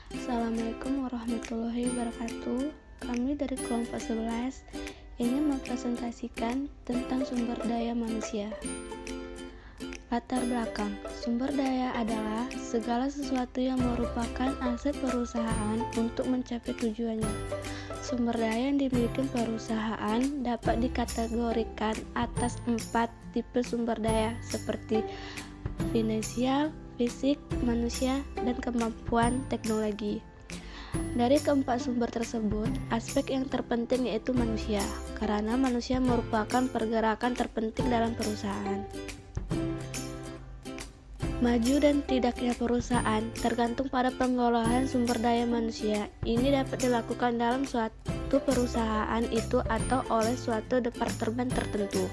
Assalamualaikum warahmatullahi wabarakatuh. Kami dari kelompok 11 ingin mempresentasikan tentang sumber daya manusia. Latar belakang, sumber daya adalah segala sesuatu yang merupakan aset perusahaan untuk mencapai tujuannya. Sumber daya yang dimiliki perusahaan dapat dikategorikan atas 4 tipe sumber daya seperti finansial, fisik, manusia, dan kemampuan teknologi. Dari keempat sumber tersebut, aspek yang terpenting yaitu manusia, karena manusia merupakan pergerakan terpenting dalam perusahaan. Maju dan tidaknya perusahaan tergantung pada pengelolaan sumber daya manusia. Ini dapat dilakukan dalam suatu perusahaan itu atau oleh suatu departemen tertentu.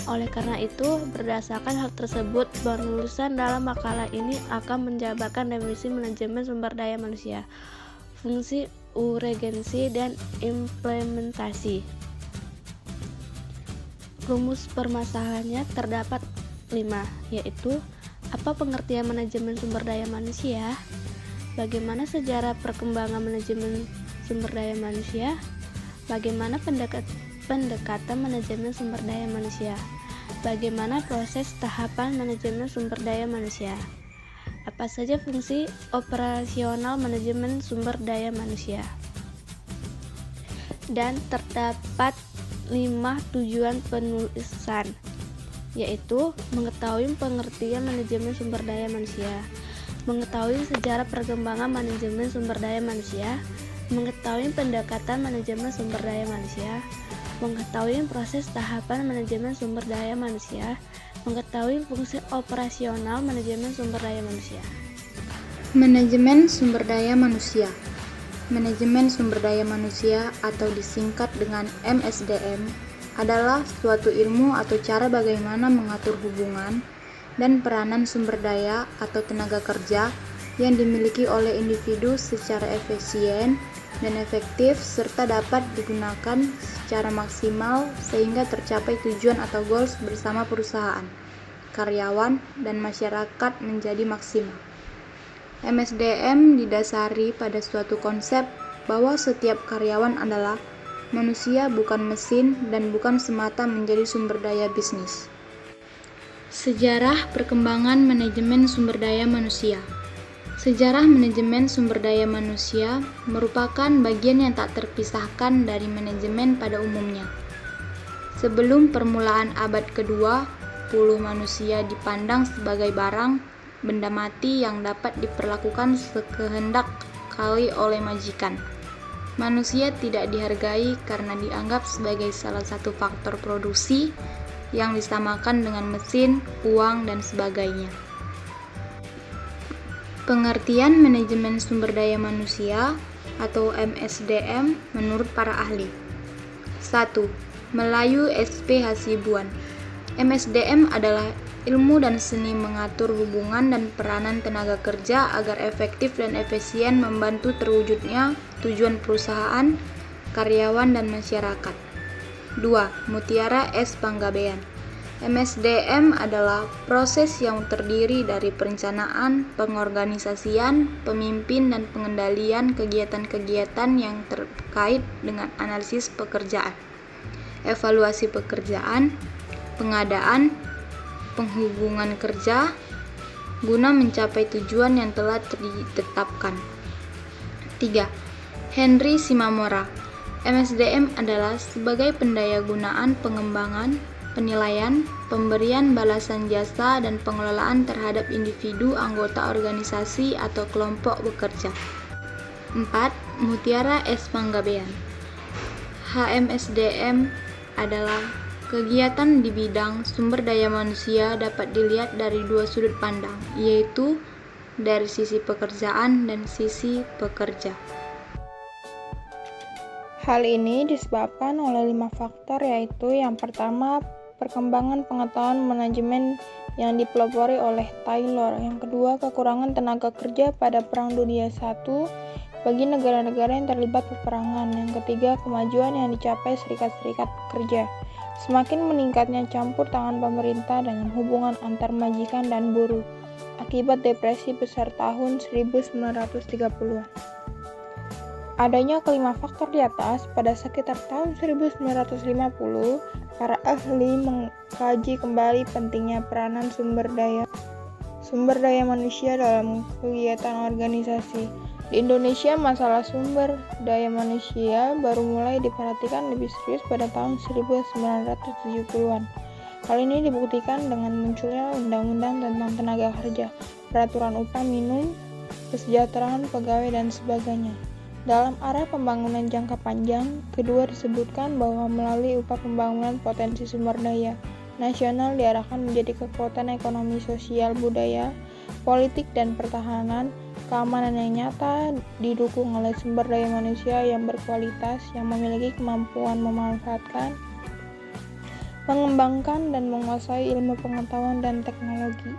Oleh karena itu, berdasarkan hal tersebut, penulisan dalam makalah ini akan menjabarkan definisi manajemen sumber daya manusia, fungsi, urgensi, dan implementasi. Rumus permasalahannya terdapat 5, yaitu apa pengertian manajemen sumber daya manusia, bagaimana sejarah perkembangan manajemen sumber daya manusia, bagaimana pendekatan manajemen sumber daya manusia, bagaimana proses tahapan manajemen sumber daya manusia, apa saja fungsi operasional manajemen sumber daya manusia, dan terdapat 5 tujuan penulisan, yaitu mengetahui pengertian manajemen sumber daya manusia, mengetahui sejarah perkembangan manajemen sumber daya manusia, mengetahui pendekatan manajemen sumber daya manusia, mengetahui proses tahapan manajemen sumber daya manusia, mengetahui fungsi operasional manajemen sumber daya manusia. Manajemen sumber daya manusia. Manajemen sumber daya manusia atau disingkat dengan MSDM adalah suatu ilmu atau cara bagaimana mengatur hubungan dan peranan sumber daya atau tenaga kerja yang dimiliki oleh individu secara efisien dan efektif serta dapat digunakan secara maksimal sehingga tercapai tujuan atau goals bersama perusahaan, karyawan, dan masyarakat menjadi maksimal. MSDM didasari pada suatu konsep bahwa setiap karyawan adalah manusia, bukan mesin, dan bukan semata menjadi sumber daya bisnis. Sejarah perkembangan manajemen sumber daya manusia. Sejarah manajemen sumber daya manusia merupakan bagian yang tak terpisahkan dari manajemen pada umumnya. Sebelum permulaan abad kedua, manusia dipandang sebagai barang, benda mati yang dapat diperlakukan sekehendak kali oleh majikan. Manusia tidak dihargai karena dianggap sebagai salah satu faktor produksi yang disamakan dengan mesin, uang, dan sebagainya. Pengertian manajemen sumber daya manusia atau MSDM menurut para ahli. 1. Melayu SP Hasibuan. MSDM adalah ilmu dan seni mengatur hubungan dan peranan tenaga kerja agar efektif dan efisien membantu terwujudnya tujuan perusahaan, karyawan, dan masyarakat. 2. Mutiara S. Panggabean. MSDM adalah proses yang terdiri dari perencanaan, pengorganisasian, pemimpin, dan pengendalian kegiatan-kegiatan yang terkait dengan analisis pekerjaan, evaluasi pekerjaan, pengadaan, penghubungan kerja, guna mencapai tujuan yang telah ditetapkan. 3. Henry Shimamura. MSDM adalah sebagai pendayagunaan pengembangan, penilaian, pemberian balasan jasa, dan pengelolaan terhadap individu, anggota organisasi, atau kelompok bekerja. 4. Mutiara S. Panggabean. HMSDM adalah kegiatan di bidang sumber daya manusia dapat dilihat dari 2 sudut pandang, yaitu dari sisi pekerjaan dan sisi pekerja. Hal ini disebabkan oleh 5 faktor, yaitu yang pertama, perkembangan pengetahuan manajemen yang dipelopori oleh Taylor. Yang kedua, kekurangan tenaga kerja pada Perang Dunia I bagi negara-negara yang terlibat peperangan. Yang ketiga, kemajuan yang dicapai serikat-serikat pekerja. Semakin meningkatnya campur tangan pemerintah dengan hubungan antar majikan dan buruh. akibat depresi besar tahun 1930-an. Adanya kelima faktor di atas, pada sekitar tahun 1950, para ahli mengkaji kembali pentingnya peranan sumber daya manusia dalam kegiatan organisasi. Di Indonesia, masalah sumber daya manusia baru mulai diperhatikan lebih serius pada tahun 1970-an. Hal ini dibuktikan dengan munculnya undang-undang tentang tenaga kerja, peraturan upah minimum, kesejahteraan pegawai, dan sebagainya. Dalam arah pembangunan jangka panjang, kedua disebutkan bahwa melalui upaya pembangunan potensi sumber daya nasional diarahkan menjadi kekuatan ekonomi, sosial, budaya, politik, dan pertahanan, keamanan yang nyata didukung oleh sumber daya manusia yang berkualitas, yang memiliki kemampuan memanfaatkan, mengembangkan, dan menguasai ilmu pengetahuan dan teknologi.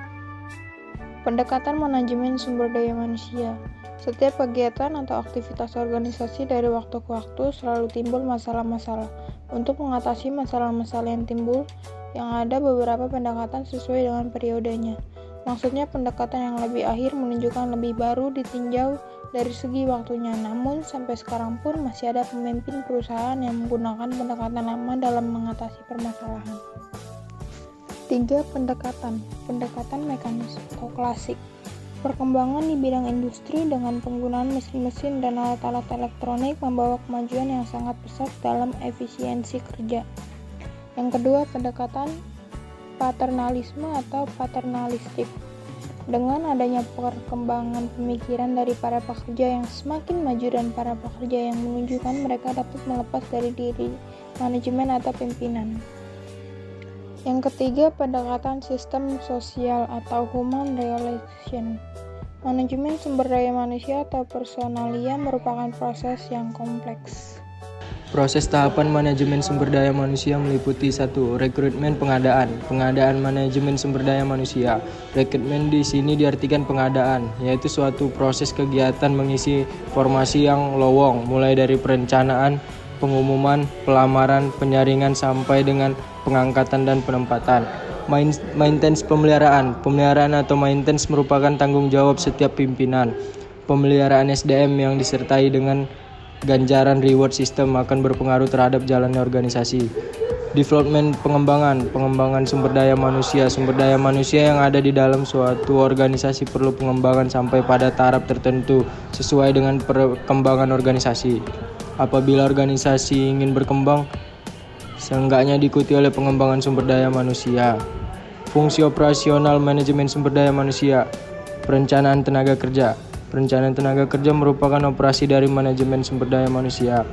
Pendekatan manajemen sumber daya manusia. Setiap kegiatan atau aktivitas organisasi dari waktu ke waktu selalu timbul masalah-masalah. Untuk mengatasi masalah-masalah yang timbul, yang ada beberapa pendekatan sesuai dengan periodenya. Maksudnya pendekatan yang lebih akhir menunjukkan lebih baru ditinjau dari segi waktunya. Namun sampai sekarang pun masih ada pemimpin perusahaan yang menggunakan pendekatan lama dalam mengatasi permasalahan. 3. Pendekatan mekanis atau klasik. Perkembangan di bidang industri dengan penggunaan mesin-mesin dan alat-alat elektronik membawa kemajuan yang sangat pesat dalam efisiensi kerja. Yang kedua, pendekatan paternalisme atau paternalistik. Dengan adanya perkembangan pemikiran dari para pekerja yang semakin maju dan para pekerja yang menunjukkan mereka dapat melepas dari diri manajemen atau pimpinan. Yang ketiga, pendekatan sistem sosial atau human relation. Manajemen sumber daya manusia atau personalia merupakan proses yang kompleks. Proses tahapan manajemen sumber daya manusia meliputi 1. Rekrutmen pengadaan. Pengadaan manajemen sumber daya manusia. Rekrutmen di sini diartikan pengadaan, yaitu suatu proses kegiatan mengisi formasi yang lowong, mulai dari perencanaan, pengumuman, pelamaran, penyaringan sampai dengan pengangkatan dan penempatan. Maintenance pemeliharaan. Pemeliharaan atau maintenance merupakan tanggung jawab setiap pimpinan. Pemeliharaan SDM yang disertai dengan ganjaran reward system akan berpengaruh terhadap jalannya organisasi. Development pengembangan sumber daya manusia. Sumber daya manusia yang ada di dalam suatu organisasi perlu pengembangan sampai pada taraf tertentu sesuai dengan perkembangan organisasi. Apabila organisasi ingin berkembang, seenggaknya diikuti oleh pengembangan sumber daya manusia. Fungsi operasional manajemen sumber daya manusia. Perencanaan tenaga kerja. Perencanaan tenaga kerja merupakan operasi dari manajemen sumber daya manusia.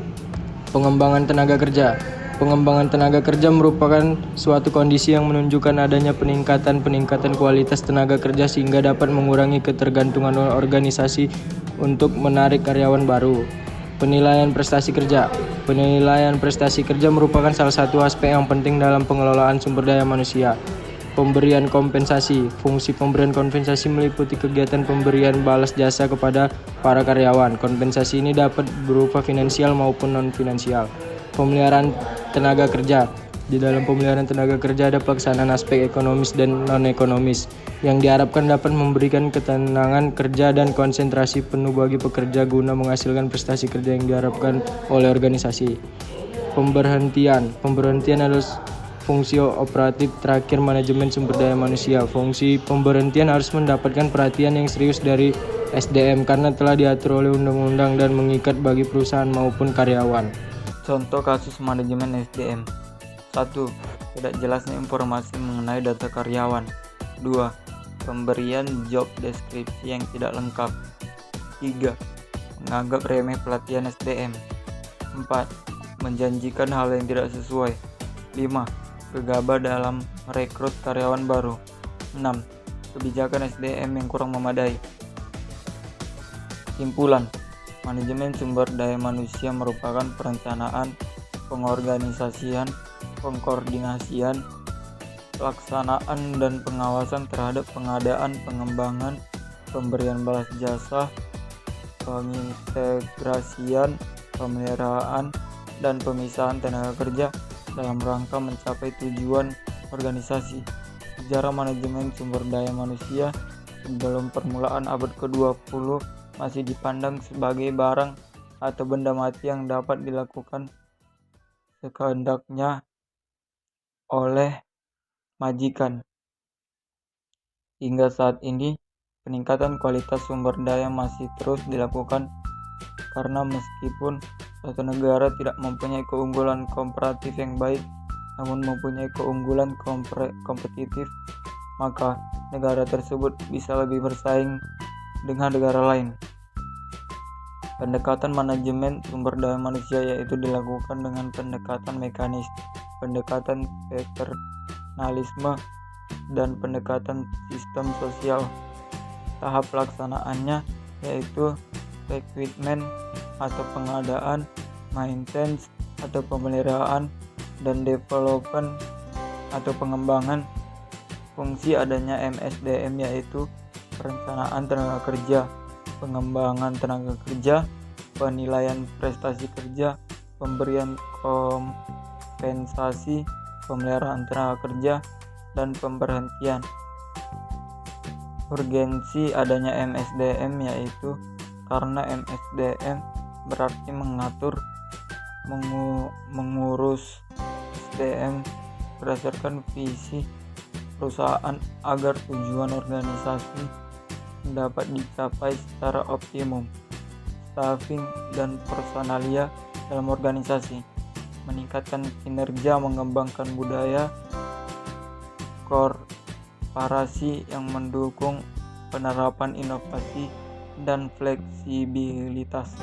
Pengembangan tenaga kerja. Pengembangan tenaga kerja merupakan suatu kondisi yang menunjukkan adanya peningkatan kualitas tenaga kerja sehingga dapat mengurangi ketergantungan organisasi untuk menarik karyawan baru. Penilaian prestasi kerja. Penilaian prestasi kerja merupakan salah satu aspek yang penting dalam pengelolaan sumber daya manusia. Pemberian kompensasi. Fungsi pemberian kompensasi meliputi kegiatan pemberian balas jasa kepada para karyawan. Kompensasi ini dapat berupa finansial maupun non-finansial. Pemeliharaan tenaga kerja. Di dalam pemeliharaan tenaga kerja ada pelaksanaan aspek ekonomis dan non-ekonomis yang diharapkan dapat memberikan ketenangan kerja dan konsentrasi penuh bagi pekerja guna menghasilkan prestasi kerja yang diharapkan oleh organisasi. Pemberhentian adalah fungsi operatif terakhir manajemen sumber daya manusia. Fungsi pemberhentian harus mendapatkan perhatian yang serius dari SDM karena telah diatur oleh undang-undang dan mengikat bagi perusahaan maupun karyawan. Contoh kasus manajemen SDM. 1. Tidak jelasnya informasi mengenai data karyawan. 2. Pemberian job deskripsi yang tidak lengkap. 3. Menganggap remeh pelatihan SDM. 4. Menjanjikan hal yang tidak sesuai. 5. Gegabah dalam merekrut karyawan baru. 6. Kebijakan SDM yang kurang memadai. Simpulan, manajemen sumber daya manusia merupakan perencanaan, pengorganisasian, pengkoordinasian, pelaksanaan dan pengawasan terhadap pengadaan, pengembangan, pemberian balas jasa, pengintegrasian, pemeliharaan, dan pemisahan tenaga kerja dalam rangka mencapai tujuan organisasi. Sejarah manajemen sumber daya manusia sebelum permulaan abad ke-20 masih dipandang sebagai barang atau benda mati yang dapat dilakukan sekehendaknya oleh majikan. Hingga saat ini, peningkatan kualitas sumber daya masih terus dilakukan karena meskipun suatu negara tidak mempunyai keunggulan komparatif yang baik, namun mempunyai keunggulan kompetitif, maka negara tersebut bisa lebih bersaing dengan negara lain. Pendekatan manajemen sumber daya manusia yaitu dilakukan dengan pendekatan mekanis, pendekatan paternalisme, dan pendekatan sistem sosial. Tahap pelaksanaannya yaitu rekrutmen atau pengadaan, maintenance atau pemeliharaan, dan development atau pengembangan. Fungsi adanya MSDM yaitu perencanaan tenaga kerja, pengembangan tenaga kerja, penilaian prestasi kerja, pemberian kompensasi, pemeliharaan tenaga kerja, dan pemberhentian. Urgensi adanya MSDM yaitu karena MSDM berarti mengatur, mengurus SDM berdasarkan visi perusahaan agar tujuan organisasi dapat dicapai secara optimum. Staffing dan personalia dalam organisasi, meningkatkan kinerja, mengembangkan budaya korporasi yang mendukung penerapan inovasi dan fleksibilitas.